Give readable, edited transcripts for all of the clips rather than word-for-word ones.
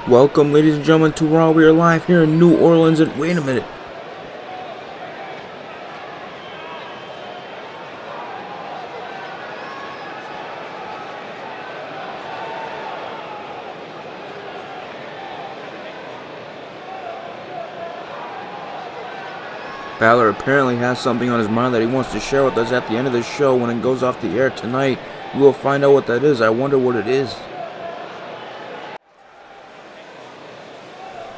Welcome, ladies and gentlemen, to Raw. We are live here in New Orleans, and wait a minute. Balor apparently has something on his mind that he wants to share with us at the end of the show when it goes off the air tonight. We will find out what that is. I wonder what it is.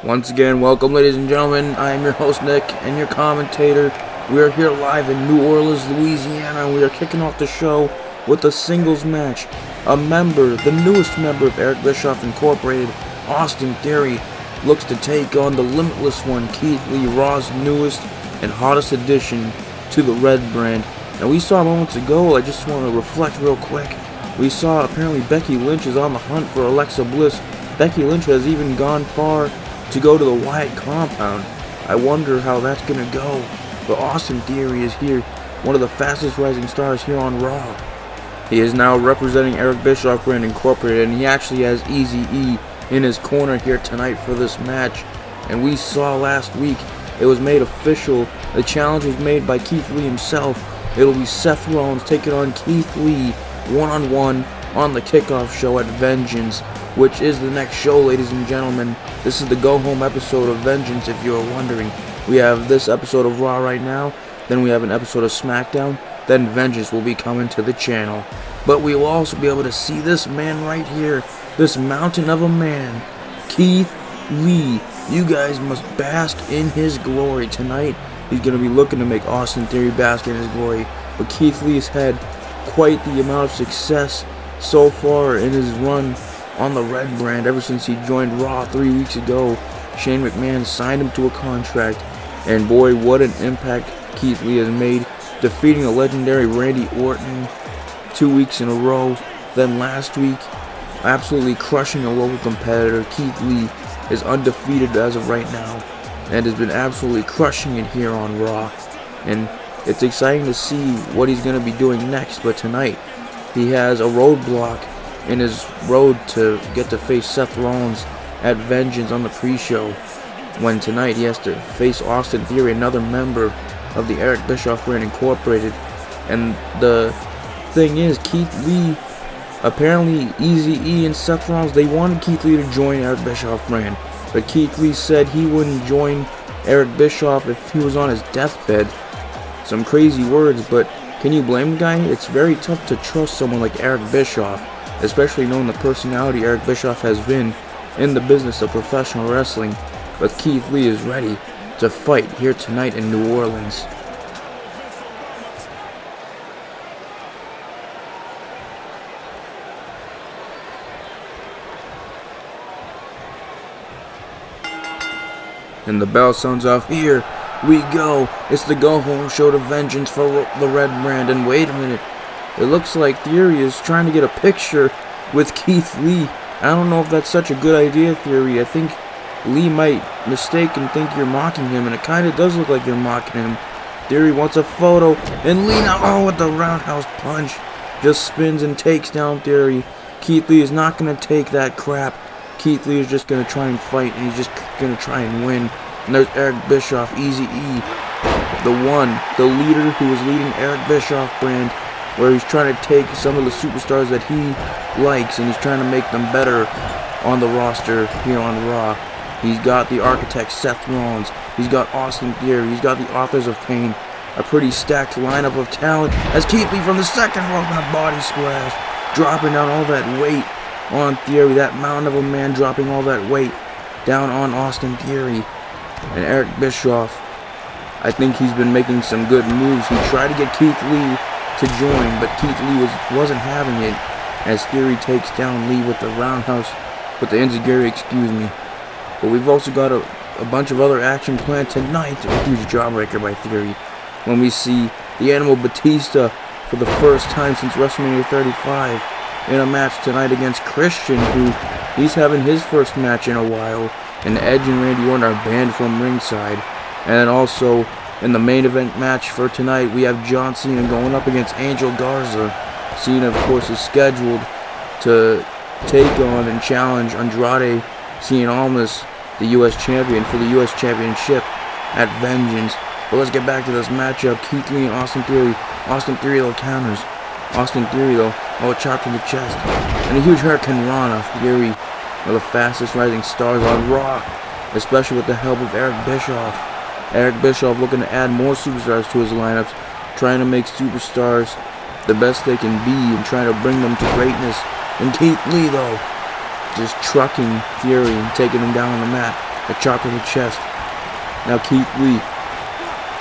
Once again, welcome, ladies and gentlemen. I am your host, Nick, and your commentator. We are here live in New Orleans, Louisiana, and we are kicking off the show with a singles match. A member, the newest member of Eric Bischoff Incorporated, Austin Theory, looks to take on the limitless one, Keith Lee, Raw's newest and hottest addition to the Red brand. And we saw moments ago, I just want to reflect real quick, we saw apparently Becky Lynch is on the hunt for Alexa Bliss. Becky Lynch has even gone far to go to the Wyatt compound. I wonder how that's gonna go. But Austin Theory is here, one of the fastest rising stars here on Raw. He is now representing Eric Bischoff brand Incorporated, and he actually has Eazy-E in his corner here tonight for this match. And we saw last week, it was made official. The challenge was made by Keith Lee himself. It'll be Seth Rollins taking on Keith Lee one-on-one on the kickoff show at Vengeance, which is the next show, ladies and gentlemen. This is the go-home episode of Vengeance, if you are wondering. We have this episode of Raw right now, then we have an episode of SmackDown, then Vengeance will be coming to the channel. But we will also be able to see this man right here, this mountain of a man, Keith Lee. You guys must bask in his glory tonight. He's going to be looking to make Austin Theory bask in his glory. But Keith Lee has had quite the amount of success so far in his run on the Red brand ever since he joined Raw 3 weeks ago. Shane McMahon signed him to a contract, and boy, what an impact Keith Lee has made, defeating the legendary Randy Orton 2 weeks in a row. Then last week, absolutely crushing a local competitor. Keith Lee is undefeated as of right now and has been absolutely crushing it here on Raw, and it's exciting to see what he's going to be doing next. But tonight he has a roadblock in his road to get to face Seth Rollins at Vengeance on the pre-show, when tonight he has to face Austin Theory, another member of the Eric Bischoff brand Incorporated. And the thing is, Keith Lee, apparently Eazy-E and Seth Rollins, they wanted Keith Lee to join Eric Bischoff brand, but Keith Lee said he wouldn't join Eric Bischoff if he was on his deathbed. Some crazy words, but can you blame the guy? It's very tough to trust someone like Eric Bischoff, especially knowing the personality Eric Bischoff has been in the business of professional wrestling. But Keith Lee is ready to fight here tonight in New Orleans. And the bell sounds off. Here we go. It's the go-home show to Vengeance for the Red brand. And wait a minute. It looks like Theory is trying to get a picture with Keith Lee. I don't know if that's such a good idea, Theory. I think Lee might mistake and think you're mocking him, and it kind of does look like you're mocking him. Theory wants a photo, and Lee now, oh, with the roundhouse punch, just spins and takes down Theory. Keith Lee is not going to take that crap. Keith Lee is just going to try and fight, and he's just going to try and win. And there's Eric Bischoff, Eazy-E, the leader who is leading Eric Bischoff brand, where he's trying to take some of the superstars that he likes, and he's trying to make them better on the roster here on Raw. He's got the architect Seth Rollins, he's got Austin Theory, he's got the Authors of Pain. A pretty stacked lineup of talent as Keith Lee from the second rope in a body splash, dropping down all that weight on Theory, that mountain of a man dropping all that weight down on Austin Theory. And Eric Bischoff, I think he's been making some good moves. He tried to get Keith Lee to join, but Keith Lee wasn't having it, as Theory takes down Lee with the roundhouse, with the enziguri, excuse me. But we've also got a bunch of other action planned tonight. A huge jawbreaker by Theory, when we see the Animal Batista for the first time since WrestleMania 35 in a match tonight against Christian, who he's having his first match in a while, and Edge and Randy Orton are banned from ringside. And then also in the main event match for tonight, we have John Cena going up against Angel Garza. Cena, of course, is scheduled to take on and challenge Andrade seeing Almas, the U.S. champion, for the U.S. championship at Vengeance. But let's get back to this matchup. Keith Lee and Austin Theory. Austin Theory, though, counters. Austin Theory, though, chop to the chest. And a huge Hurricane Rana. Theory, one of the fastest rising stars on Raw, especially with the help of Eric Bischoff. Eric Bischoff looking to add more superstars to his lineups, trying to make superstars the best they can be and trying to bring them to greatness. And Keith Lee, though, just trucking Theory and taking him down on the mat. A chop to the chest. Now Keith Lee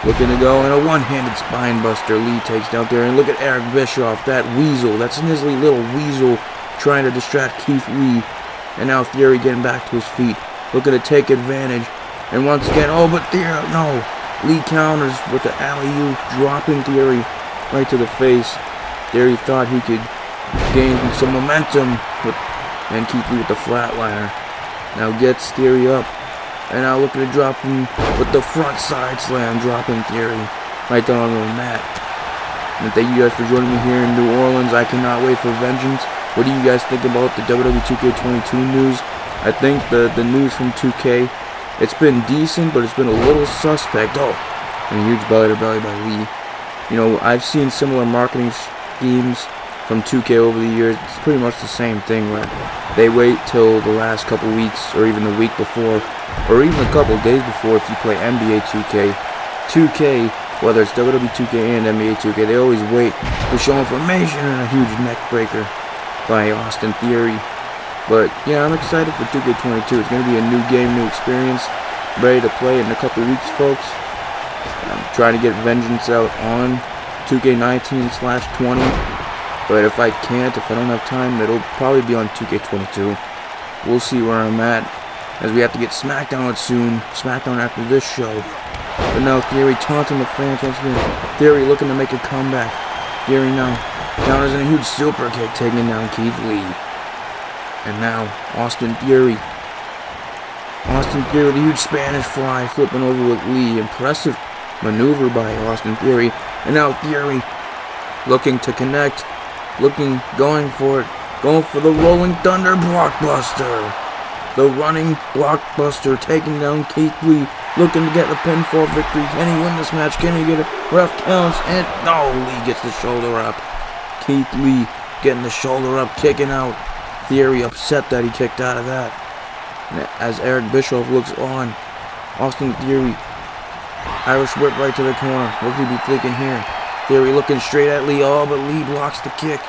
looking to go, and a one-handed spine buster. Lee takes down Theory, and look at Eric Bischoff, that weasel, that snizzly little weasel, trying to distract Keith Lee. And now Theory getting back to his feet, looking to take advantage. And once again, but Theory, no. Lee counters with the alley-oop, dropping Theory right to the face. Theory thought he could gain some momentum, and Keith Lee with the flatliner. Now gets Theory up. And now looking to drop him with the front side slam, dropping Theory right down on the mat. And thank you guys for joining me here in New Orleans. I cannot wait for Vengeance. What do you guys think about the WWE 2K22 news? I think the news from 2K, it's been decent, but it's been a little suspect. And a huge belly-to-belly by Lee. You know, I've seen similar marketing schemes from 2K over the years. It's pretty much the same thing where they wait till the last couple weeks or even the week before, or even a couple days before if you play NBA 2K. 2K, whether it's WWE 2K and NBA 2K, they always wait to show information, and a huge neck breaker by Austin Theory. But yeah, I'm excited for 2K22. It's going to be a new game, new experience. Ready to play in a couple weeks, folks. I'm trying to get Vengeance out on 2K19/20. But if I can't, if I don't have time, it'll probably be on 2K22. We'll see where I'm at, as we have to get SmackDown out soon. SmackDown after this show. But now Theory taunting the fans once again. Theory looking to make a comeback. Theory now counters in a huge super kick, taking down Keith Lee. And now Austin Theory. Austin Theory with a huge Spanish fly, flipping over with Lee. Impressive maneuver by Austin Theory. And now Theory looking to connect. Going for the Rolling Thunder blockbuster. The running blockbuster, taking down Keith Lee, looking to get a pinfall victory. Can he win this match? Can he get it? Ref counts, and no, Lee gets the shoulder up. Keith Lee getting the shoulder up, kicking out. Theory upset that he kicked out of that. And as Eric Bischoff looks on, Austin Theory, Irish whip right to the corner. What could he be thinking here? Theory looking straight at Lee, but Lee blocks the kick.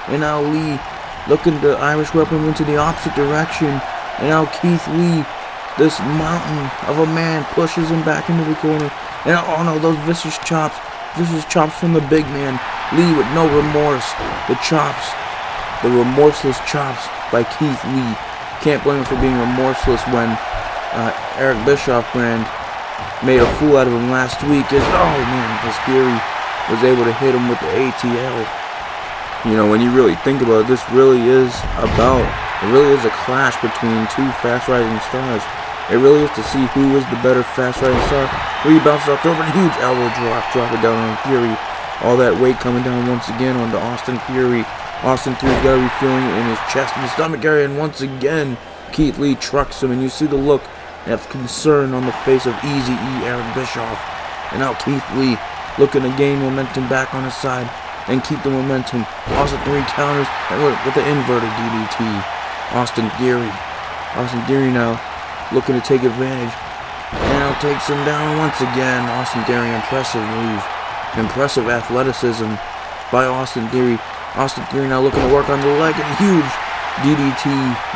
And now Lee looking to Irish whip him into the opposite direction. And now Keith Lee, this mountain of a man, pushes him back into the corner. And oh no, those vicious chops from the big man. Lee with no remorse. The remorseless chops by Keith Lee. Can't blame him for being remorseless when Eric Bischoff brand made a fool out of him last week. His Theory was able to hit him with the ATL. You know, when you really think about it, this really is a clash between two fast-rising stars. It really is to see who is the better fast-rising star. Lee bounces off over a huge elbow drop it down on Theory. All that weight coming down once again onto Austin Theory. Austin Theory's got to be feeling it in his chest and stomach area, and once again, Keith Lee trucks him, and you see the look of concern on the face of Eazy-E Eric Bischoff. And now Keith Lee looking to gain momentum back on his side and keep the momentum. Austin Theory counters with the inverted DDT. Austin Theory now looking to take advantage. And now takes him down once again. Austin Theory, impressive move. Impressive athleticism by Austin Theory. Austin Theory now looking to work on the leg, and a huge DDT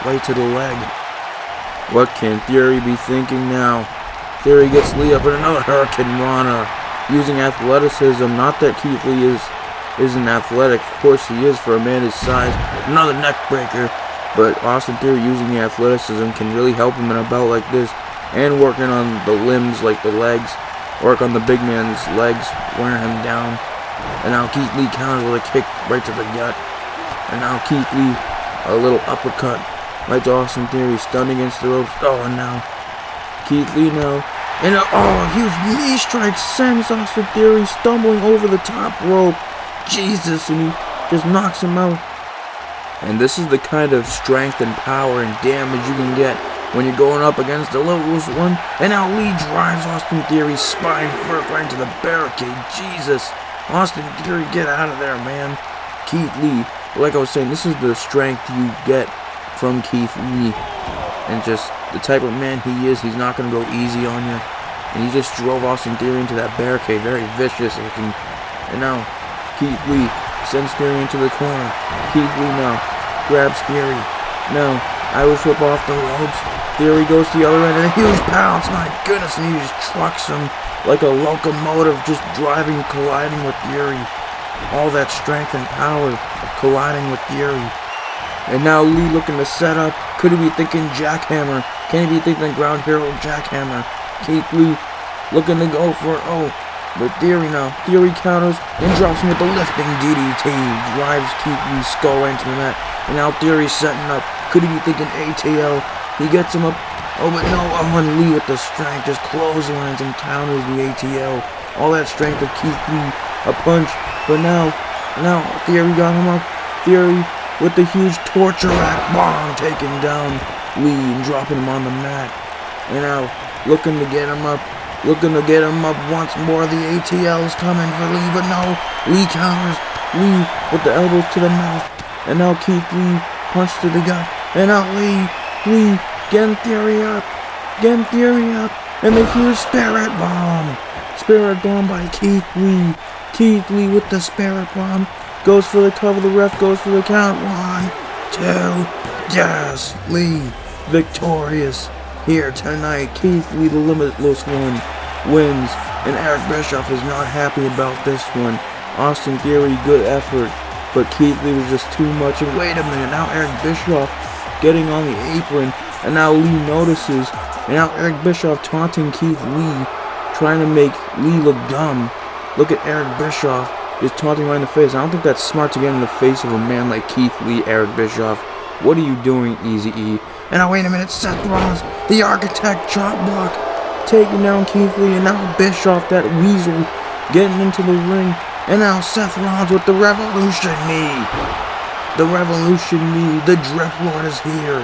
right to the leg. What can Theory be thinking now? Theory gets Lee up in another Hurricane Rana. Using athleticism, not that Keith Lee isn't athletic, of course he is for a man his size. Another neck breaker, but Austin Theory using the athleticism can really help him in a bout like this, and working on the limbs like the legs, work on the big man's legs, wearing him down. And now Keith Lee counters with a kick right to the gut. And now Keith Lee, a little uppercut right to Austin Theory, stunned against the ropes. And now Keith Lee now. And a huge knee strike sends Austin Theory stumbling over the top rope. Jesus, and he just knocks him out. And this is the kind of strength and power and damage you can get when you're going up against the lowest one. And now Lee drives Austin Theory's spine first right into the barricade. Jesus. Austin Theory, get out of there, man. Keith Lee, like I was saying, this is the strength you get from Keith Lee. And just the type of man he is, he's not going to go easy on you. And he just drove Austin Theory into that barricade, very vicious looking. And now, Keith Lee sends Theory into the corner. Keith Lee now grabs Theory. Now, Irish whip off the ropes. Theory goes to the other end and a huge pounce. My goodness, and he just trucks him like a locomotive, just driving, colliding with Theory. All that strength and power colliding with Theory. And now Lee looking to set up. Could he be thinking jackhammer? Can he be thinking ground hero jackhammer? Keith Lee looking to go for it. Oh, but Theory now. Theory counters and drops him with the lifting DDT. Drives Keith Lee's skull into the mat. And now Theory's setting up. Could he be thinking ATL? He gets him up. Oh, but no. Oh, and Lee with the strength just clotheslines and counters the ATL. All that strength of Keith Lee. A punch. But now Theory got him up. Theory with the huge torture rack bomb taking down Lee and dropping him on the mat. And now looking to get him up. Looking to get him up once more. The ATL is coming for Lee, but no. Lee counters. Lee with the elbows to the mouth. And now Keith Lee punch to the gut. And now Lee getting Theory up. Getting Theory up. And the huge spirit bomb. Spirit bomb by Keith Lee. Keith Lee with the spirit bomb. Goes for the cover. The ref goes for the count. 1, 2. Yes, Lee victorious here tonight. Keith Lee, the limitless one, wins. And Eric Bischoff is not happy about this one. Austin Theory, good effort. But Keith Lee was just too much. And wait a minute, now Eric Bischoff getting on the apron. And now Lee notices. And now Eric Bischoff taunting Keith Lee, trying to make Lee look dumb. Look at Eric Bischoff just taunting right in the face. I don't think that's smart to get in the face of a man like Keith Lee, Eric Bischoff. What are you doing, Eazy-E? And now wait a minute, Seth Rollins, the architect chop block, taking down Keith Lee, and now Bischoff, that weasel, getting into the ring. And now Seth Rollins with the Revolution knee. The Revolution knee, the Drift Lord is here.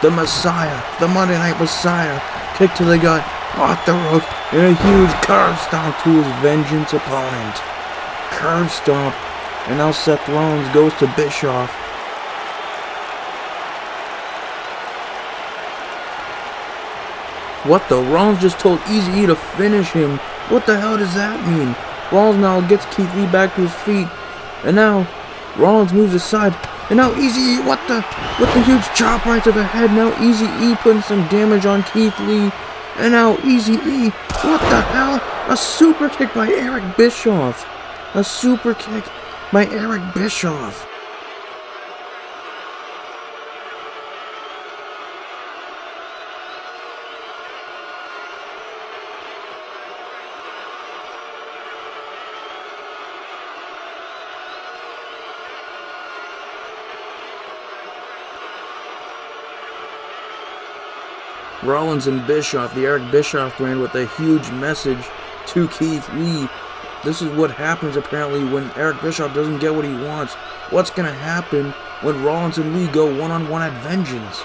The Messiah, the Monday Night Messiah, kick to the gut, off the rope, and a huge curb stomp to his vengeance opponent. Curb stomp, and now Seth Rollins goes to Bischoff. What the? Rollins just told Eazy-E to finish him. What the hell does that mean? Rollins now gets Keith Lee back to his feet, and now Rollins moves aside, and now Eazy-E, what the? With the huge chop right to the head. Now Eazy-E putting some damage on Keith Lee. And now Eazy-E, what the hell? A super kick by Eric Bischoff. A super kick by Eric Bischoff. Rollins and Bischoff, the Eric Bischoff brand, with a huge message to Keith Lee. This is what happens apparently when Eric Bischoff doesn't get what he wants. What's going to happen when Rollins and Lee go one-on-one at Vengeance?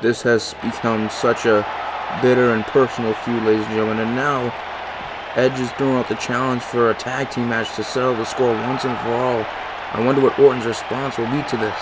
This has become such a bitter and personal feud, ladies and gentlemen, and now Edge is throwing out the challenge for a tag team match to settle the score once and for all. I wonder what Orton's response will be to this.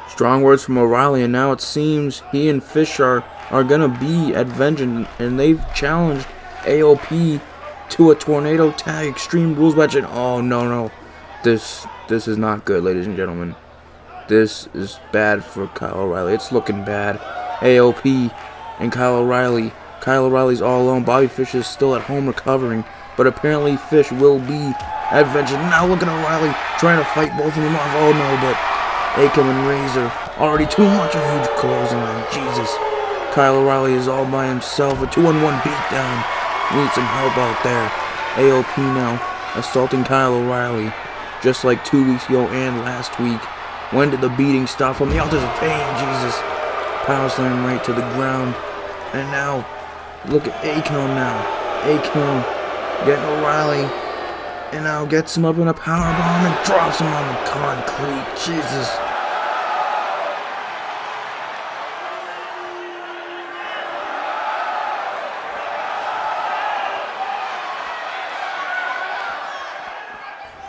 Strong words from O'Reilly, and now it seems he and Fish are gonna be at Vengeance, and they've challenged AOP to a tornado tag Extreme Rules match. And oh no, this is not good, ladies and gentlemen. This is bad for Kyle O'Reilly. It's looking bad. AOP and Kyle O'Reilly. Kyle O'Reilly's all alone. Bobby Fish is still at home recovering, but apparently Fish will be at Vengeance. Now look at O'Reilly trying to fight both of them off. Oh no, but Akam and Razor, already too much, a huge closing line. Jesus. Kyle O'Reilly is all by himself, a 2-on-1 beatdown. Needs some help out there. AOP now assaulting Kyle O'Reilly, just like 2 weeks ago and last week. When did the beating stop from the Altars of Pain? Jesus. Power slam right to the ground. And now, look at Akam now. Akam getting O'Reilly. And now gets him up in a powerbomb and drops him on the concrete. Jesus.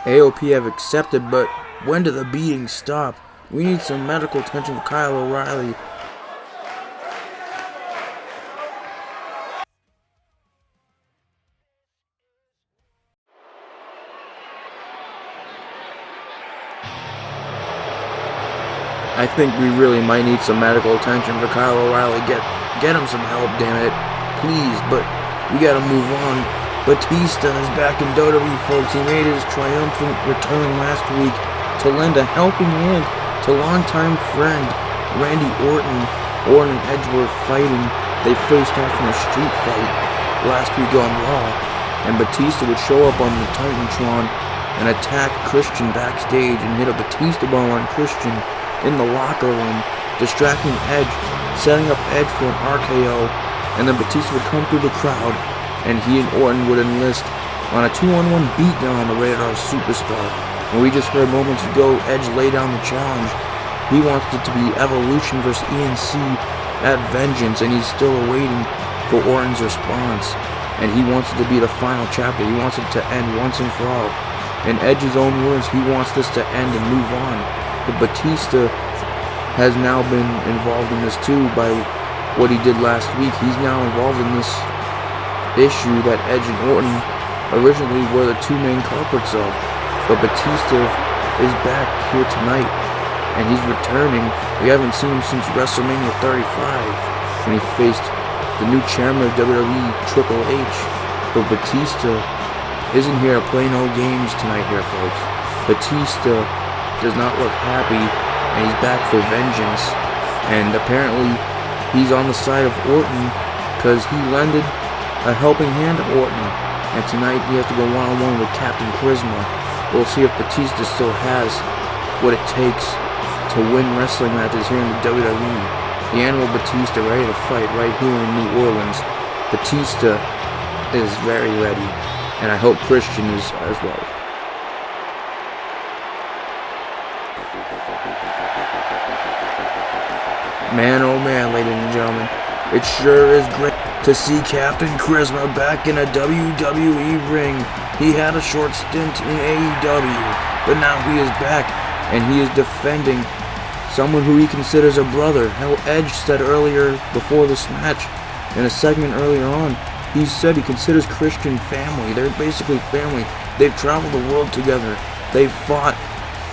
AOP have accepted, but when did the beating stop? We need some medical attention for Kyle O'Reilly. I think we really might need some medical attention for Kyle O'Reilly. Get him some help, damn it. Please, but we gotta move on. Batista is back in WWE, folks. He made his triumphant return last week to lend a helping hand to longtime friend Randy Orton. Orton and Edge were fighting. They faced off in a street fight last week on Raw, and Batista would show up on the Titantron and attack Christian backstage and hit a Batista bomb on Christian in the locker room, distracting Edge, setting up Edge for an RKO, and then Batista would come through the crowd, and he and Orton would enlist on a 2-on-1 beatdown on the Radar Superstar. And we just heard moments ago Edge lay down the challenge. He wants it to be Evolution versus ENC at Vengeance, and he's still awaiting for Orton's response. And he wants it to be the final chapter. He wants it to end once and for all. In Edge's own words, he wants this to end and move on. But Batista has now been involved in this too by what he did last week. He's now involved in this issue that Edge and Orton originally were the two main culprits of. But Batista is back here tonight, and he's returning. We haven't seen him since WrestleMania 35, when he faced the new chairman of WWE, Triple H. But Batista isn't here to play no games tonight here, folks. Batista does not look happy, and he's back for vengeance. And apparently, he's on the side of Orton, because he lended a helping hand to Orton, and tonight he has to go one-on-one with Captain Charisma. We'll see if Batista still has what it takes to win wrestling matches here in the WWE. The Animal Batista ready to fight right here in New Orleans. Batista is very ready, and I hope Christian is as well. Man, oh man, ladies and gentlemen, it sure is great to see Captain Charisma back in a WWE ring. He had a short stint in AEW, but now he is back, and he is defending someone who he considers a brother. Hell, Edge said earlier before this match, in a segment earlier on, He said he considers Christian family. They're basically family. They've traveled the world together. They've fought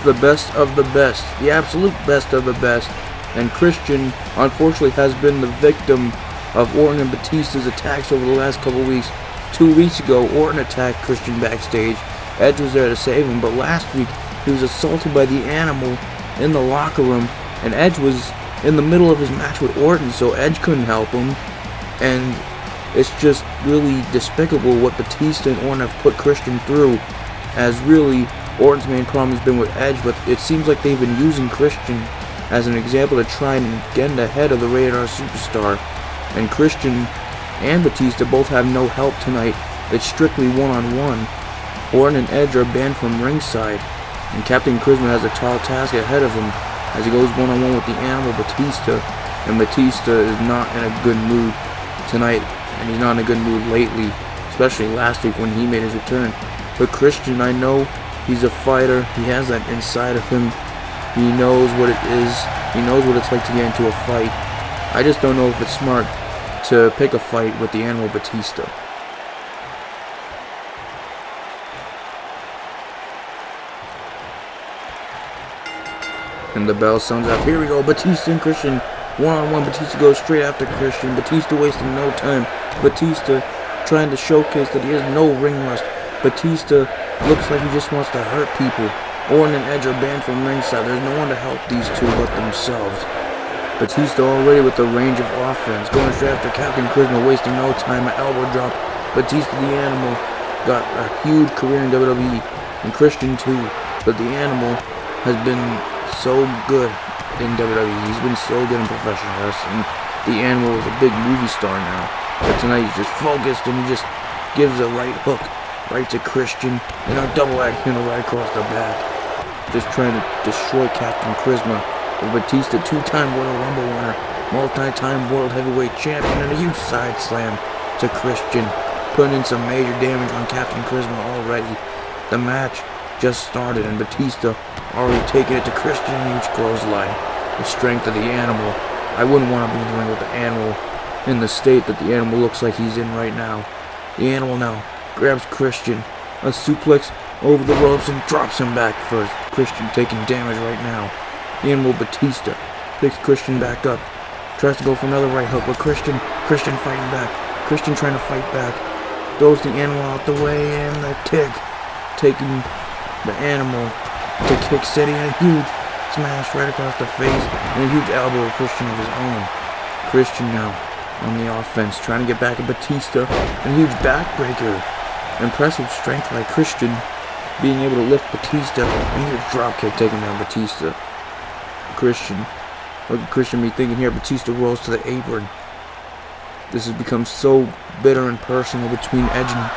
the best of the best, the absolute best of the best. And Christian, unfortunately, has been the victim of Orton and Batista's attacks over the last couple weeks. 2 weeks ago, Orton attacked Christian backstage. Edge was there to save him, but last week he was assaulted by the Animal in the locker room, and Edge was in the middle of his match with Orton, so Edge couldn't help him. And it's just really despicable what Batista and Orton have put Christian through, as really Orton's main problem has been with Edge, but it seems like they've been using Christian as an example to try and get ahead of the Rated R Superstar. And Christian and Batista both have no help tonight. It's strictly one-on-one. Orton and Edge are banned from ringside, and Captain Charisma has a tall task ahead of him as he goes one-on-one with the Animal Batista. And Batista is not in a good mood tonight, and he's not in a good mood lately, especially last week when he made his return. But Christian, I know he's a fighter. He has that inside of him. He knows what it is. He knows what it's like to get into a fight. I just don't know if it's smart to pick a fight with the Animal Batista. And the bell sounds out. Here we go, Batista and Christian. One-on-one, Batista goes straight after Christian. Batista wasting no time. Batista trying to showcase that he has no ring rust. Batista looks like he just wants to hurt people. Orton and Edge are banned from ringside. There's no one to help these two but themselves. Batista already with the range of offense, going straight after Captain Charisma, wasting no time. An elbow drop. Batista the Animal got a huge career in WWE, and Christian too. But the Animal has been so good in WWE. He's been so good in professional wrestling. The Animal is a big movie star now. But tonight he's just focused, and he just gives a right hook right to Christian, and a double axe handle right across the back. Just trying to destroy Captain Charisma. Batista, two-time Royal Rumble winner, multi-time World Heavyweight Champion, and a huge side slam to Christian, putting in some major damage on Captain Charisma already. The match just started, and Batista already taking it to Christian, a huge clothesline. The strength of the Animal. I wouldn't want to be in the ring with the Animal in the state that the Animal looks like he's in right now. The Animal now grabs Christian, a suplex over the ropes, and drops him back first. Christian taking damage right now. The Animal Batista picks Christian back up, tries to go for another right hook, but Christian fighting back. Christian trying to fight back, throws the Animal out the way, and the kick, taking the Animal to Kick City, and a huge smash right across the face, and a huge elbow of Christian of his own. Christian now on the offense, trying to get back at Batista, and a huge backbreaker. Impressive strength by Christian, being able to lift Batista, and a huge dropkick taking down Batista. Look at Christian be thinking here. Batista rolls to the apron. This has become so bitter and personal between Edge and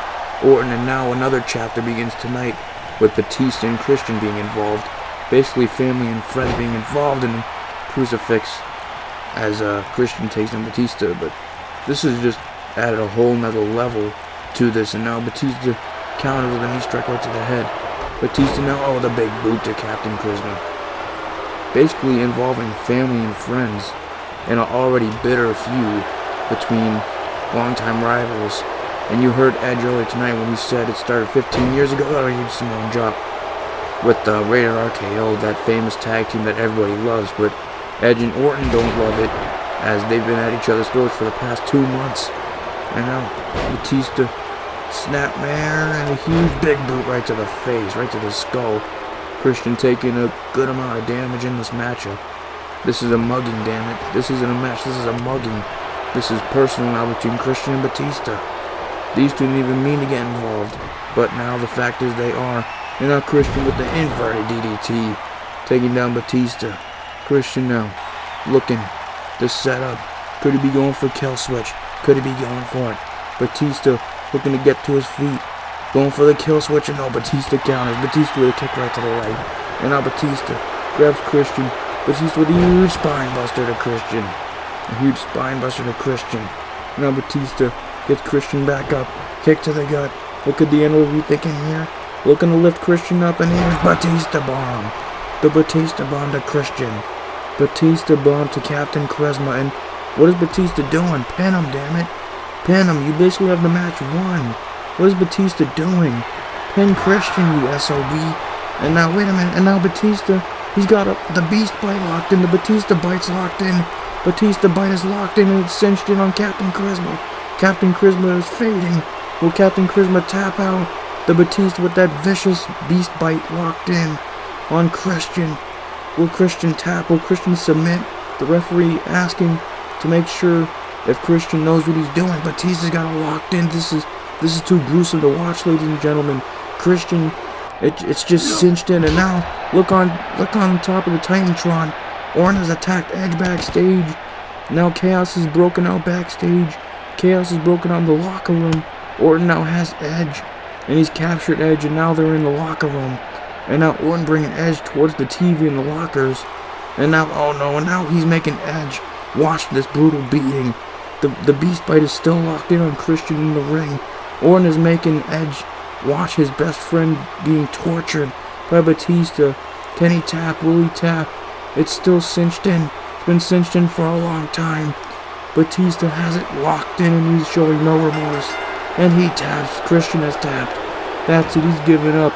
Orton, and now another chapter begins tonight with Batista and Christian being involved. Basically family and friends being involved in Crucifix as Christian takes on Batista, but this has just added a whole nother level to this, and now Batista counters with a knee strike right to the head. Batista now, the big boot to Captain Charisma. Basically involving family and friends in an already bitter feud between longtime rivals. And you heard Edge earlier tonight when he said it started 15 years ago. That was a huge Samoan drop with the Rated RKO, that famous tag team that everybody loves. But Edge and Orton don't love it, as they've been at each other's throats for the past 2 months. And now Batista, snapmare, and a huge big boot right to the face, right to the skull. Christian taking a good amount of damage in this matchup. This is a mugging, damn it. This isn't a match, this is a mugging. This is personal now between Christian and Batista. These two didn't even mean to get involved, but now the fact is they are. And now Christian with the inverted DDT, taking down Batista. Christian now looking to set up. Could he be going for kill switch? Could he be going for it? Batista looking to get to his feet. Going for the kill switch, and no, Batista counters. Batista with a kick right to the leg. And now Batista grabs Christian. Batista with a huge spine buster to Christian. A huge spine buster to Christian. And now Batista gets Christian back up. Kick to the gut. What could the Animal be thinking here? Looking to lift Christian up, and here's Batista bomb. The Batista bomb to Christian. Batista bomb to Captain Charisma, and what is Batista doing? Pin him, damn it. Pin him. You basically have the match won. What is Batista doing? Pin Christian, you SOB. And now, wait a minute. And now Batista, he's got the Beast Bite locked in. The Batista Bite's locked in. Batista Bite is locked in and it's cinched in on Captain Charisma. Captain Charisma is fading. Will Captain Charisma tap out? The Batista with that vicious Beast Bite locked in on Christian. Will Christian tap? Will Christian submit? The referee asking to make sure if Christian knows what he's doing. Batista's got it locked in. This is too gruesome to watch, ladies and gentlemen. Christian, it's just cinched in. And now look on top of the Titantron. Orton has attacked Edge backstage. Now Chaos is broken out backstage. Chaos is broken out in the locker room. Orton now has Edge, and he's captured Edge, and now they're in the locker room. And now Orton bringing Edge towards the TV in the lockers. And now, oh no, and now he's making Edge watch this brutal beating. The Beast Bite is still locked in on Christian in the ring. Orton is making Edge watch his best friend being tortured by Batista. Can he tap? Will he tap? It's still cinched in. It's been cinched in for a long time. Batista has it locked in and he's showing no remorse. And he taps. Christian has tapped. That's it. He's given up.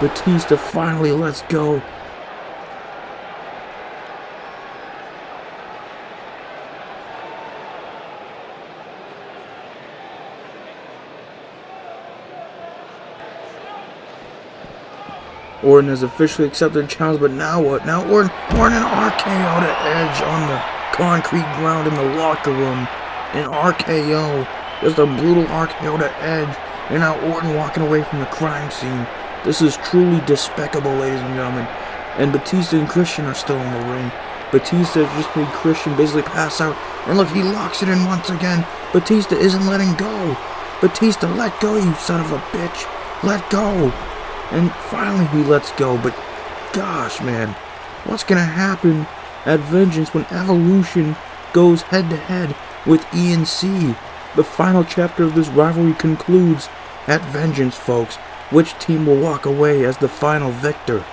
Batista finally lets go. Orton has officially accepted the challenge, but now what? Now Orton an RKO to Edge on the concrete ground in the locker room. An RKO. Just a brutal RKO to Edge. And now Orton walking away from the crime scene. This is truly despicable, ladies and gentlemen. And Batista and Christian are still in the ring. Batista just made Christian basically pass out. And look, he locks it in once again. Batista isn't letting go. Batista, let go, you son of a bitch. Let go. And finally he lets go, but gosh, man, what's gonna happen at Vengeance when Evolution goes head-to-head with ENC? The final chapter of this rivalry concludes at Vengeance, folks. Which team will walk away as the final victor?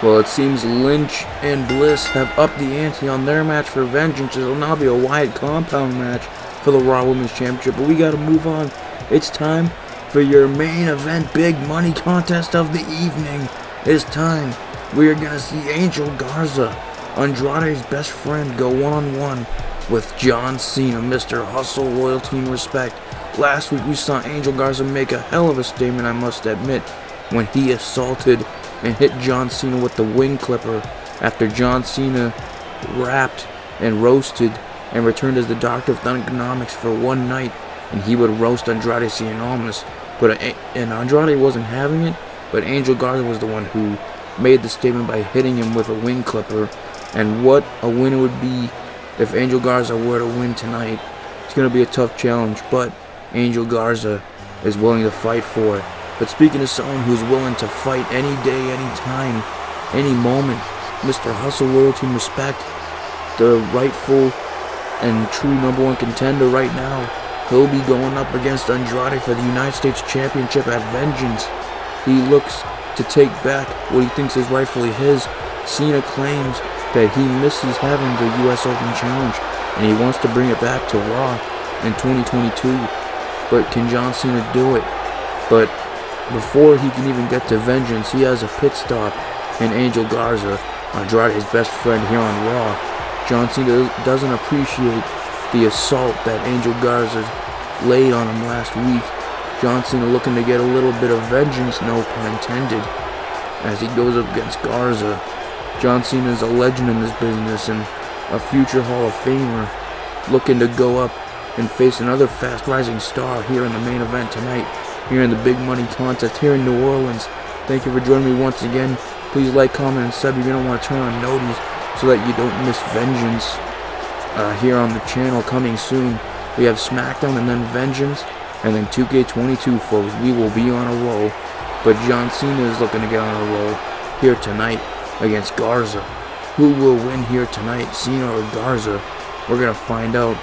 Well, it seems Lynch and Bliss have upped the ante on their match for Vengeance. It'll now be a Wyatt Compound match for the Raw Women's Championship. But we gotta move on. It's time for your main event big money contest of the evening. It's time. We are gonna see Angel Garza, Andrade's best friend, go one-on-one with John Cena, Mr. Hustle, Loyalty, and Respect. Last week we saw Angel Garza make a hell of a statement, I must admit, when he assaulted and hit John Cena with the wing clipper after John Cena rapped and roasted and returned as the Doctor of Thugonomics for one night, and he would roast Andrade Cien. And Andrade wasn't having it, but Angel Garza was the one who made the statement by hitting him with a wing clipper. And what a win it would be if Angel Garza were to win tonight. It's going to be a tough challenge, but Angel Garza is willing to fight for it. But speaking of someone who's willing to fight any day, any time, any moment, Mr. Hustle, Loyalty, and Respect, the rightful and true #1 contender right now, he'll be going up against Andrade for the United States Championship at Vengeance. He looks to take back what he thinks is rightfully his. Cena claims that he misses having the US Open Challenge, and he wants to bring it back to Raw in 2022. But can John Cena do it? But before he can even get to Vengeance, he has a pit stop in Angel Garza, Andrade's best friend here on Raw. John Cena doesn't appreciate the assault that Angel Garza laid on him last week. John Cena looking to get a little bit of vengeance, no pun intended, as he goes up against Garza. John Cena is a legend in this business and a future Hall of Famer, looking to go up and face another fast-rising star here in the main event tonight, here in the big money contest here in New Orleans. Thank you for joining me once again. Please like, comment, and sub. You're going to want to turn on noties so that you don't miss Vengeance here on the channel coming soon. We have SmackDown and then Vengeance and then 2K22, folks. We will be on a roll, but John Cena is looking to get on a roll here tonight against Garza. Who will win here tonight, Cena or Garza? We're going to find out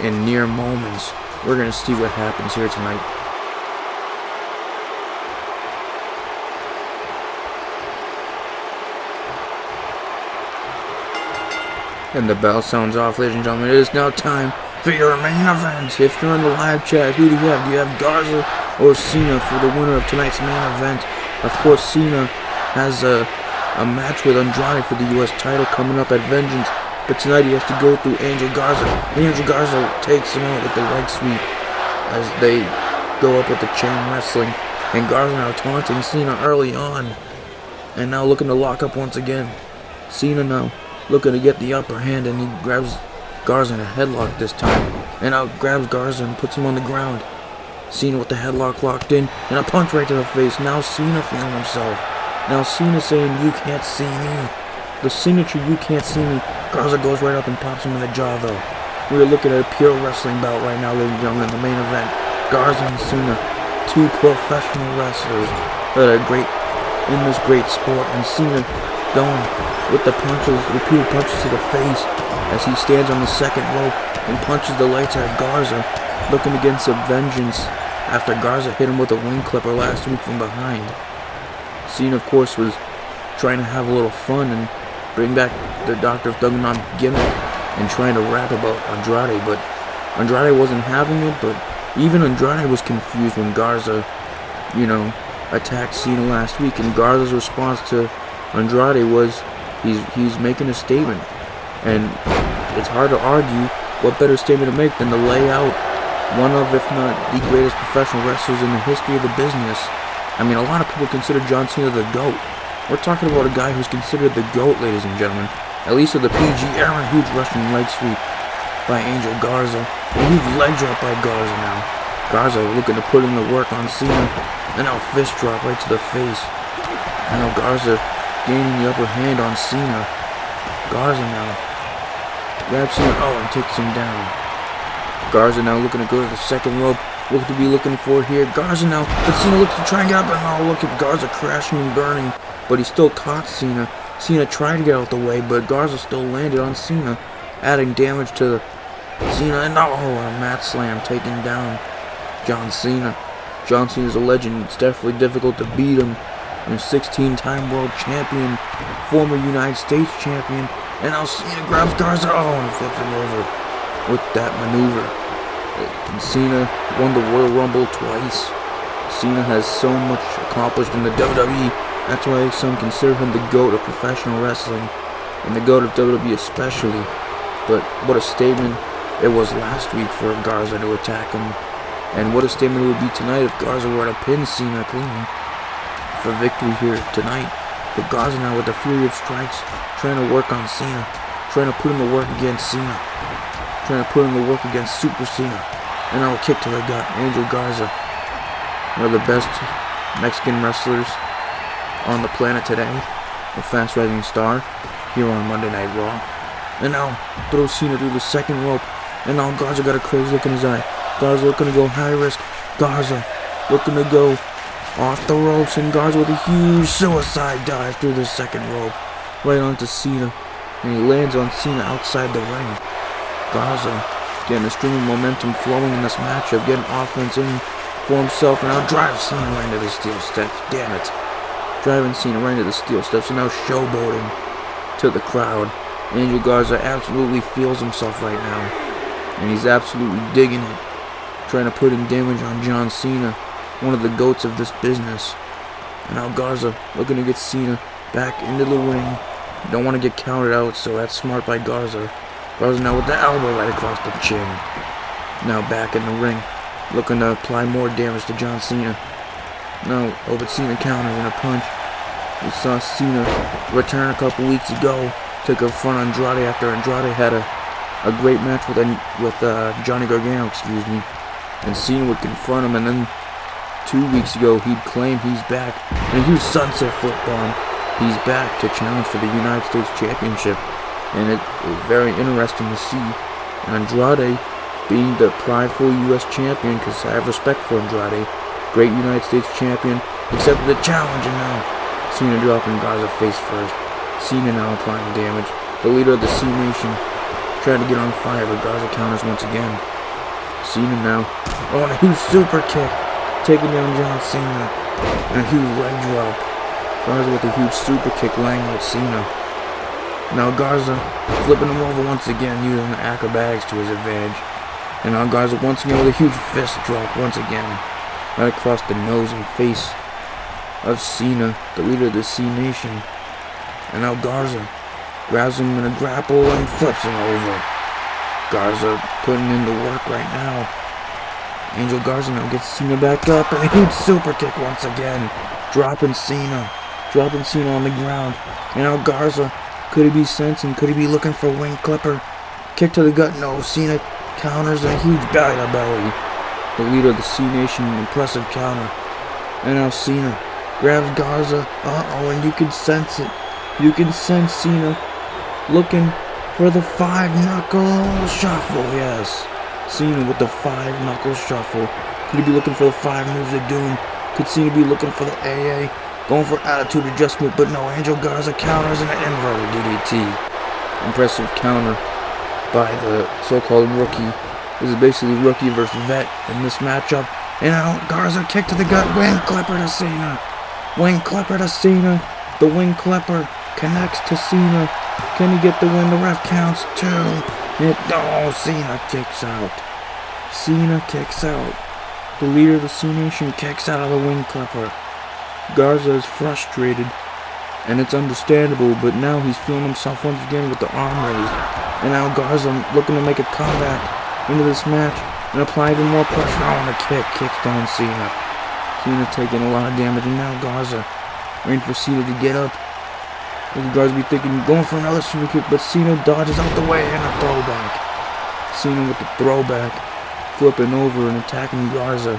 in near moments. We're going to see what happens here tonight. And the bell sounds off, ladies and gentlemen. It is now time for your main event. If you're in the live chat, who do you have? Do you have Garza or Cena for the winner of tonight's main event? Of course, Cena has a match with Andrade for the U.S. title coming up at Vengeance, but tonight he has to go through Angel Garza. And Angel Garza takes him out with the leg sweep as they go up with the chain wrestling. And Garza now taunting Cena early on, and now looking to lock up once again. Cena now looking to get the upper hand, and he grabs Garza in a headlock this time, and now grabs Garza and puts him on the ground. Cena with the headlock locked in, and a punch right to the face. Now Cena feeling himself. Now Cena saying, "You can't see me." The signature "you can't see me." Garza goes right up and pops him in the jaw, though. We're looking at a pure wrestling bout right now, ladies and gentlemen, in the main event. Garza and Cena, two professional wrestlers that are great in this great sport, and Cena going with the punches, repeated punches to the face, as he stands on the second rope and punches the lights out of Garza, looking against a Vengeance after Garza hit him with a wing clipper last week from behind. Cena, of course, was trying to have a little fun and bring back the Doctor of Thugonomics gimmick and trying to rap about Andrade, but Andrade wasn't having it. But even Andrade was confused when Garza, attacked Cena last week, and Garza's response to Andrade was he's making a statement, and it's hard to argue what better statement to make than to lay out one of, if not the greatest professional wrestlers in the history of the business. I mean, a lot of people consider John Cena the GOAT. We're talking about a guy who's considered the GOAT, ladies and gentlemen, at least of the PG era. Huge Russian leg sweep by Angel Garza, a huge leg drop by Garza now. Garza looking to put in the work on Cena, and now fist drop right to the face. Now Garza gaining the upper hand on Cena. Garza now grabs Cena, and takes him down. Garza now looking to go to the second rope. What to be looking for here? Garza now, but Cena looks to try and get up, and look at Garza crashing and burning, but he still caught Cena. Cena tried to get out the way, but Garza still landed on Cena, adding damage to Cena, and a mat slam taking down John Cena. John Cena's a legend. It's definitely difficult to beat him. And 16-time world champion, former United States champion, and now Cena grabs Garza, and flips him over with that maneuver. And Cena won the Royal Rumble twice. Cena has so much accomplished in the WWE. That's why some consider him the GOAT of professional wrestling, and the GOAT of WWE especially. But what a statement it was last week for Garza to attack him, and what a statement it would be tonight if Garza were to pin Cena clean for victory here tonight. But Garza now with the flurry of strikes, trying to work on Cena. trying to put in the work against Cena. Trying to put in the work against Super Cena. And now a kick to the gut. Angel Garza, one of the best Mexican wrestlers on the planet today. A fast rising star here on Monday Night Raw. And now throws Cena through the second rope. And now Garza got a crazy look in his eye. Garza looking to go high risk. Garza looking to go off the ropes. And Garza with a huge suicide dive through the second rope. Right onto Cena. And he lands on Cena outside the ring. Garza getting a stream of momentum flowing in this matchup. Getting offense in for himself. And now drives Cena right into the steel steps. Damn it. Driving Cena right into the steel steps. And now showboating to the crowd. Angel Garza absolutely feels himself right now. And he's absolutely digging it. Trying to put in damage on John Cena, one of the GOATs of this business. And now Garza looking to get Cena back into the ring. Don't want to get counted out, so that's smart by Garza. Garza now with the elbow right across the chin. Now back in the ring, looking to apply more damage to John Cena. Now, but Cena counters in a punch. We saw Cena return a couple weeks ago. Took a front Andrade after Andrade had a great match with Johnny Gargano, and Cena would confront him, and then 2 weeks ago he'd claim he's back, and a huge sunset flip bomb. He's back to challenge for the United States Championship, and it was very interesting to see Andrade being the prideful U.S. champion, because I have respect for Andrade, great United States champion, accepted the challenge, and now Cena dropping Garza face first. Cena now applying damage. The leader of the C Nation trying to get on fire, but Garza counters once again. Cena now on a huge super kick, taking down John Cena, and a huge leg drop. Garza with a huge super kick laying with Cena. Now Garza flipping him over once again, using the acrobatics to his advantage. And now Garza once again with a huge fist drop once again, right across the nose and face of Cena, the leader of the C Nation. And now Garza grabs him in a grapple and flips him over. Garza putting in the work right now. Angel Garza now gets Cena back up, and a huge super kick once again. Dropping Cena on the ground. And now Garza, could he be sensing? Could he be looking for wing clipper? Kick to the gut, no. Cena counters and a huge belly to belly. The leader of the C Nation, impressive counter. And now Cena grabs Garza. And you can sense it. You can sense Cena looking for the 5-knuckle shuffle, yes. Cena with the 5-knuckle shuffle. Could he be looking for the 5 moves of doom? Could Cena be looking for the AA? Going for attitude adjustment, but no. Angel Garza counters and an inverted DDT. Impressive counter by the so-called rookie. This is basically rookie versus vet in this matchup. And now Garza kick to the gut. Wing clipper to Cena. Wing clipper to Cena. The wing clipper connects to Cena. Can he get the win? The ref counts 2. Cena kicks out. Cena kicks out. The leader of the C Nation kicks out of the wing clipper. Garza is frustrated, and it's understandable, but now he's feeling himself once again with the arm raised. And now Garza looking to make a comeback into this match and apply even more pressure on the kick. Kicks down Cena. Cena taking a lot of damage, and now Garza waiting for Cena to get up. Garza be thinking, going for another super kick, but Cena dodges out the way and a throwback. Cena with the throwback, flipping over and attacking Garza.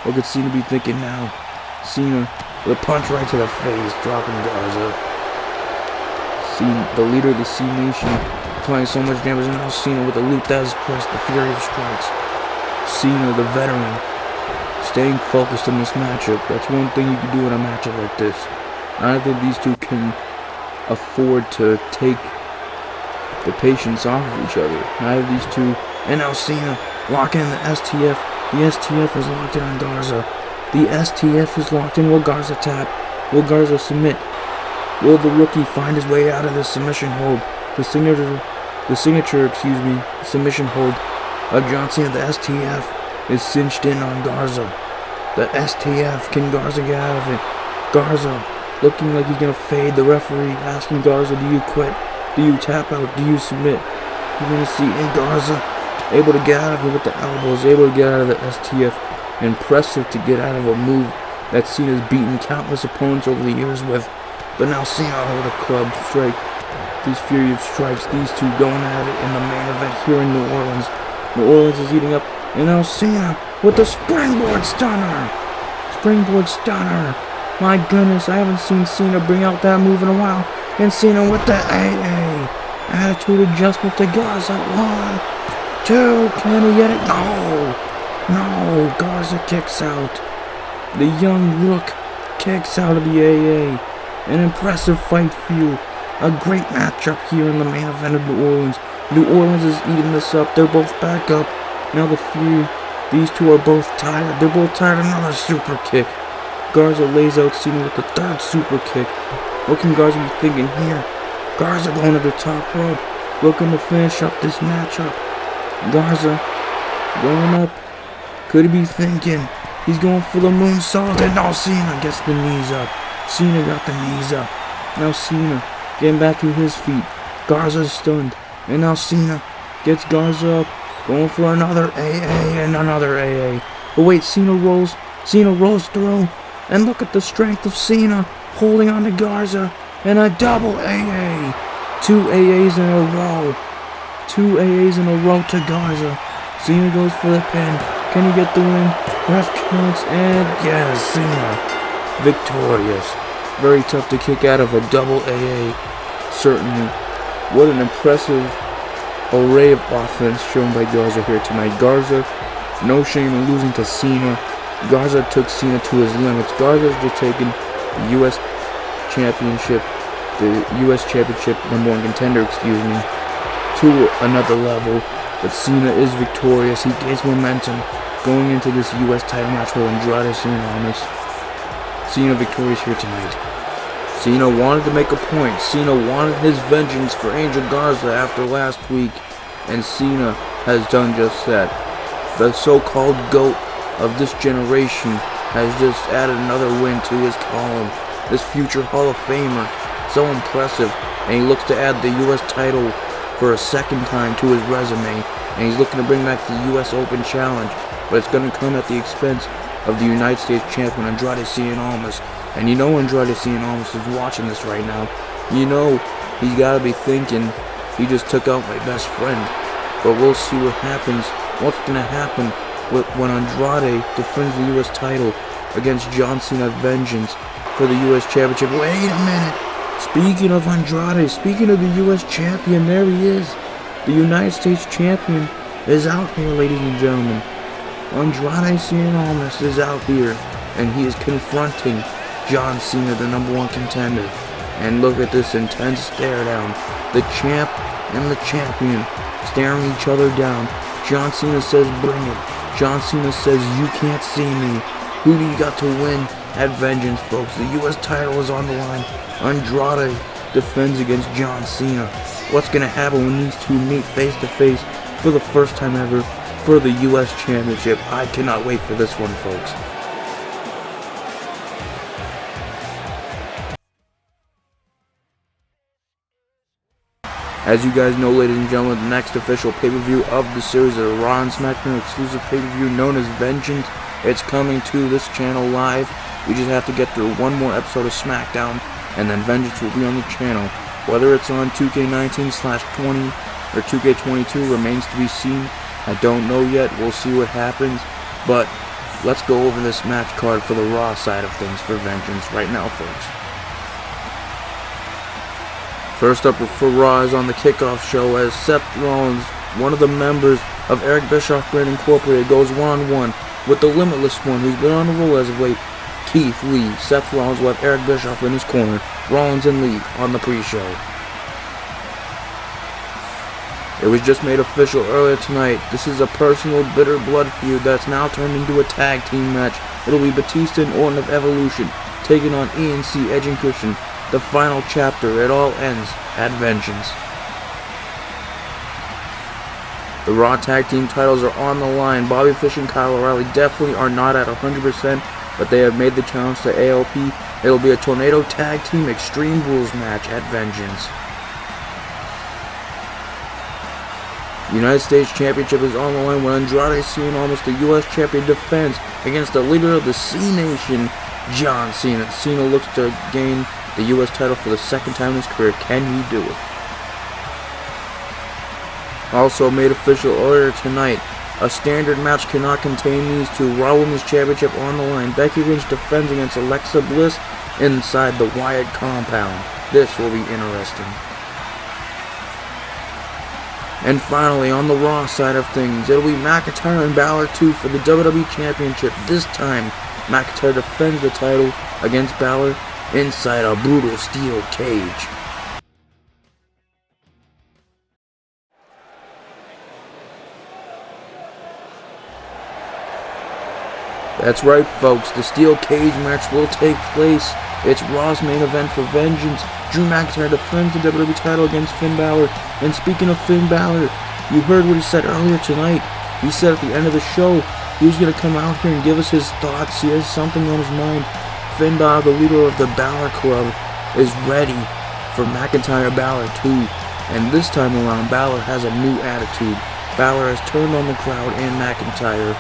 What could Cena be thinking now? Cena with a punch right to the face, dropping Garza. Cena, the leader of the C Nation, applying so much damage, and now Cena with the Luthez press, the Fury of Strikes. Cena, the veteran, staying focused in this matchup. That's one thing you can do in a matchup like this. Neither of these two can afford to take the patience off of each other. Neither of these two. And now Cena locking in the STF. The STF is locked in on Garza. The STF is locked in. Will Garza tap? Will Garza submit? Will the rookie find his way out of this submission hold? The signature, submission hold of John Cena. The STF is cinched in on Garza. The STF, can Garza get out of it? Garza looking like he's gonna fade. The referee asking Garza, do you quit? Do you tap out? Do you submit? You're gonna see Garza able to get out of it with the elbows, able to get out of the STF. Impressive to get out of a move that Cena's beaten countless opponents over the years with. But now Cena with a club strike. these fury of strikes. These two going at it in the main event here in New Orleans. New Orleans is eating up, and now Cena with the springboard stunner. Springboard stunner. My goodness, I haven't seen Cena bring out that move in a while. And Cena with the AA. Attitude adjustment to Garza. 1, 2. Can he get it? No. Garza kicks out. The young Rook kicks out of the AA. An impressive fight for you. A great matchup here in the main event of New Orleans. New Orleans is eating this up. They're both back up. Now the Fury. These two are both tired. They're both tired. Another super kick. Garza lays out Cena with the third super kick. What can Garza be thinking here? Garza going to the top rope. Looking to finish up this matchup. Garza going up. Could he be thinking? He's going for the moonsault. And now Cena gets the knees up. Cena got the knees up. Now Cena getting back to his feet. Garza's stunned. And now Cena gets Garza up. Going for another AA and another AA. But wait, Cena rolls through. And look at the strength of Cena holding on to Garza. And a double AA. 2 AAs in a row. 2 AAs in a row to Garza. Cena goes for the pin. Can he get the win? Ref counts, and yes, Cena victorious. Very tough to kick out of a double AA. Certainly. What an impressive array of offense shown by Garza here tonight. Garza, no shame in losing to Cena. Garza took Cena to his limits. Garza's just taken the U.S. Championship, #1 contender, to another level. But Cena is victorious. He gains momentum going into this U.S. title match with Andrade Cena. Cena victorious here tonight. Cena wanted to make a point. Cena wanted his vengeance for Angel Garza after last week, and Cena has done just that. The so-called GOAT of this generation has just added another win to his column. This future Hall of Famer, so impressive, and he looks to add the U.S. title for a second time to his resume, and he's looking to bring back the U.S. Open Challenge, but it's going to come at the expense of the United States champion Andrade Cien Almas. And you know Andrade Cien Almas is watching this right now. You know he's got to be thinking, he just took out my best friend. But we'll see what happens. What's going to happen when Andrade defends the U.S. title against John Cena Vengeance for the U.S. Championship. Wait a minute. Speaking of Andrade, speaking of the U.S. champion, there he is. The United States champion is out here, ladies and gentlemen. Andrade Cien Almas is out here, and he is confronting John Cena, the #1 contender. And look at this intense stare down. The champ and the champion staring each other down. John Cena says, bring it. John Cena says, you can't see me. Who do you got to win at Vengeance, folks? The U.S. title is on the line. Andrade defends against John Cena. What's going to happen when these two meet face to face for the first time ever for the U.S. Championship? I cannot wait for this one, folks. As you guys know, ladies and gentlemen, the next official pay-per-view of the series is a Raw and SmackDown exclusive pay-per-view known as Vengeance. It's coming to this channel live. We just have to get through one more episode of SmackDown, and then Vengeance will be on the channel. Whether it's on 2K19/20 or 2K22 remains to be seen. I don't know yet. We'll see what happens. But let's go over this match card for the Raw side of things for Vengeance right now, folks. First up for Raw is on the kickoff show as Seth Rollins, one of the members of Eric Bischoff Brand Incorporated, goes one-on-one with the Limitless One, who's been on the roll as of late, Keith Lee. Seth Rollins will have Eric Bischoff in his corner. Rollins and Lee on the pre-show. It was just made official earlier tonight. This is a personal bitter blood feud that's now turned into a tag team match. It'll be Batista and Orton of Evolution taking on ENC, Edge and Christian. The final chapter, it all ends at Vengeance. The Raw Tag Team titles are on the line. Bobby Fish and Kyle O'Reilly definitely are not at 100%, but they have made the challenge to ALP. It'll be a Tornado Tag Team Extreme Rules match at Vengeance. The United States Championship is on the line when Andrade Cien Almas, the U.S. Champion, defends against the leader of the C Nation, John Cena. Cena looks to gain the U.S. title for the second time in his career. Can he do it? Also made official earlier tonight, a standard match cannot contain these two. Raw Women's Championship on the line. Becky Lynch defends against Alexa Bliss inside the Wyatt compound. This will be interesting. And finally, on the Raw side of things, it'll be McIntyre and Balor 2 for the WWE Championship. This time, McIntyre defends the title against Balor inside a brutal steel cage. That's right, folks, the steel cage match will take place. It's Raw's main event for Vengeance. Drew McIntyre defends the WWE title against Finn Balor. And speaking of Finn Balor, you heard what he said earlier tonight. He said at the end of the show, he was going to come out here and give us his thoughts. He has something on his mind. Finn Balor, the leader of the Balor Club, is ready for McIntyre Balor too. And this time around, Balor has a new attitude. Balor has turned on the crowd and McIntyre.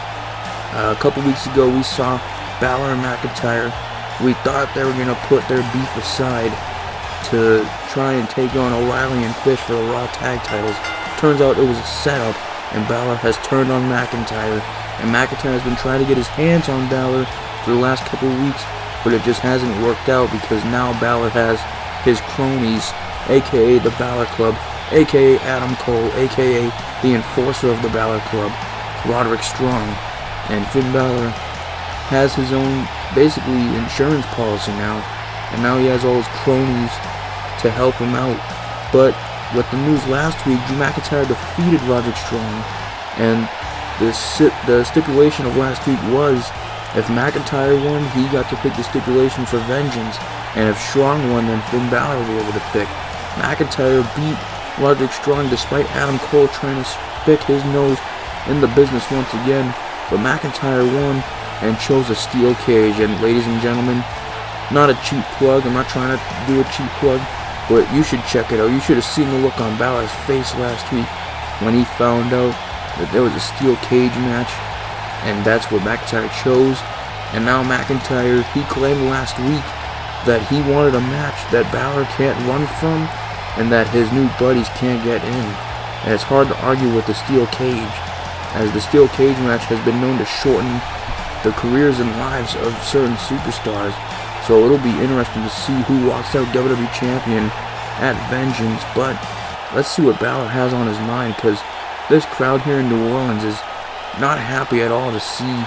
A couple weeks ago, we saw Balor and McIntyre. We thought they were going to put their beef aside to try and take on O'Reilly and Fish for the Raw Tag titles. Turns out it was a setup, and Balor has turned on McIntyre. And McIntyre has been trying to get his hands on Balor for the last couple of weeks, but it just hasn't worked out because now Balor has his cronies, aka the Balor Club, aka Adam Cole, aka the enforcer of the Balor Club, Roderick Strong. And Finn Balor has his own, basically, insurance policy now. And now he has all his cronies to help him out. But with the news last week, Drew McIntyre defeated Roderick Strong. And the stipulation of last week was, if McIntyre won, he got to pick the stipulation for Vengeance. And if Strong won, then Finn Balor would be able to pick. McIntyre beat Roderick Strong despite Adam Cole trying to stick his nose in the business once again. But McIntyre won and chose a steel cage. And ladies and gentlemen, not a cheap plug. I'm not trying to do a cheap plug, but you should check it out. You should have seen the look on Balor's face last week when he found out that there was a steel cage match. And that's what McIntyre chose. And now McIntyre, he claimed last week that he wanted a match that Balor can't run from and that his new buddies can't get in. And it's hard to argue with the steel cage, as the steel cage match has been known to shorten the careers and lives of certain superstars. So it'll be interesting to see who walks out WWE Champion at Vengeance. But let's see what Balor has on his mind, because this crowd here in New Orleans is not happy at all to see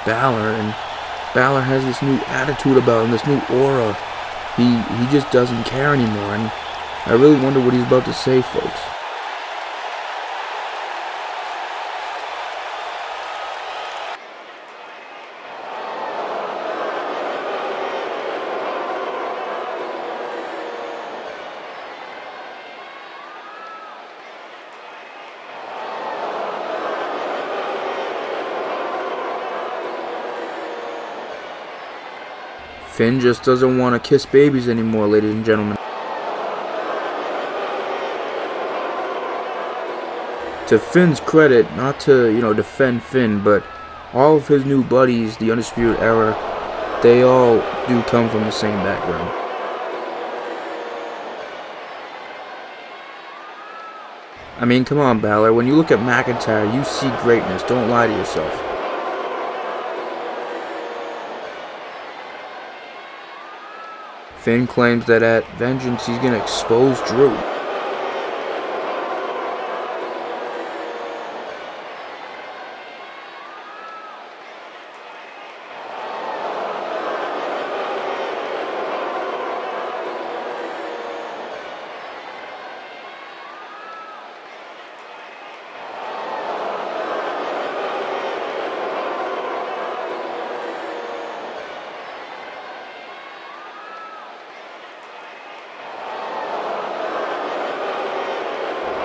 Balor. And Balor has this new attitude about him, this new aura. He just doesn't care anymore. And I really wonder what he's about to say, folks. Finn just doesn't want to kiss babies anymore, ladies and gentlemen. To Finn's credit, not to, defend Finn, but all of his new buddies, the Undisputed Era, they all do come from the same background. I mean, come on, Balor. When you look at McIntyre, you see greatness. Don't lie to yourself. Finn claims that at Vengeance he's going to expose Drew.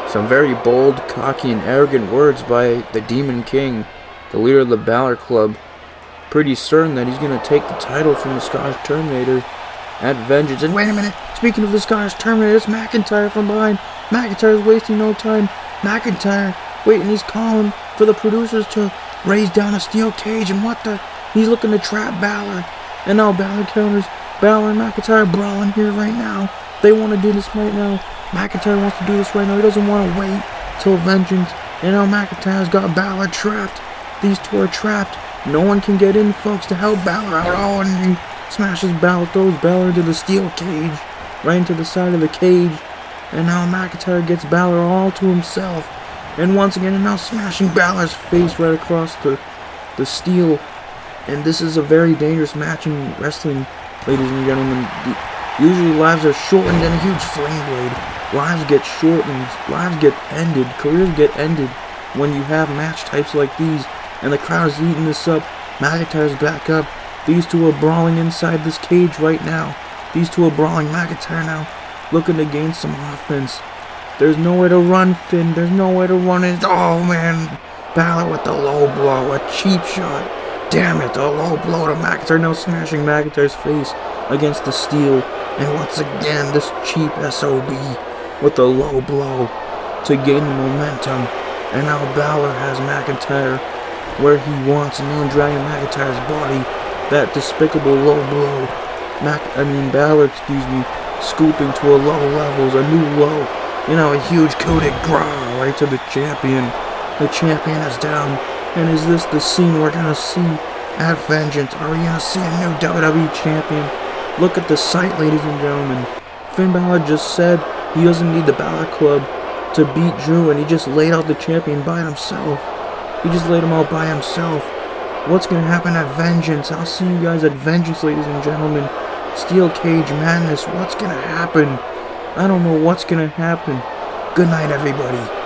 Some very bold, cocky, and arrogant words by the Demon King, the leader of the Balor Club. Pretty certain that he's going to take the title from the Scottish Terminator at Vengeance. And wait a minute, speaking of the Scottish Terminator, it's McIntyre from behind. McIntyre's wasting no time. McIntyre waiting, he's calling for the producers to raise down a steel cage. And he's looking to trap Balor. And now Balor counters. Balor and McIntyre brawling here right now. They want to do this right now. McIntyre wants to do this right now. He doesn't want to wait. till Vengeance, and now McIntyre's got Balor trapped. These two are trapped. No one can get in, folks, to help Balor out. Oh, and he smashes Balor, throws Balor into the steel cage, right into the side of the cage. And now McIntyre gets Balor all to himself. And once again, and now smashing Balor's face right across the steel. And this is a very dangerous match in wrestling, ladies and gentlemen. Usually lives are shortened and a huge flame blade. Lives get shortened, lives get ended, careers get ended when you have match types like these. And the crowd is eating this up. McIntyre's back up. These two are brawling inside this cage right now. These two are brawling. McIntyre now looking to gain some offense. There's nowhere to run, Finn. There's nowhere to run. Oh, man. Balor with the low blow. A cheap shot. Damn it. A low blow to McIntyre. Now smashing McIntyre's face against the steel. And once again, this cheap SOB with the low blow to gain the momentum. And now Balor has McIntyre where he wants, and now dragging McIntyre's body. That despicable low blow. Balor, scooping to a low levels, a new low. A huge coup de grace right to the champion. The champion is down. And is this the scene we're gonna see at Vengeance? Are we gonna see a new WWE champion? Look at the sight, ladies and gentlemen. Finn Balor just said he doesn't need the Balor Club to beat Drew, and he just laid out the champion by himself. He just laid him out by himself. What's going to happen at Vengeance? I'll see you guys at Vengeance, ladies and gentlemen. Steel Cage Madness. What's going to happen? I don't know what's going to happen. Good night, everybody.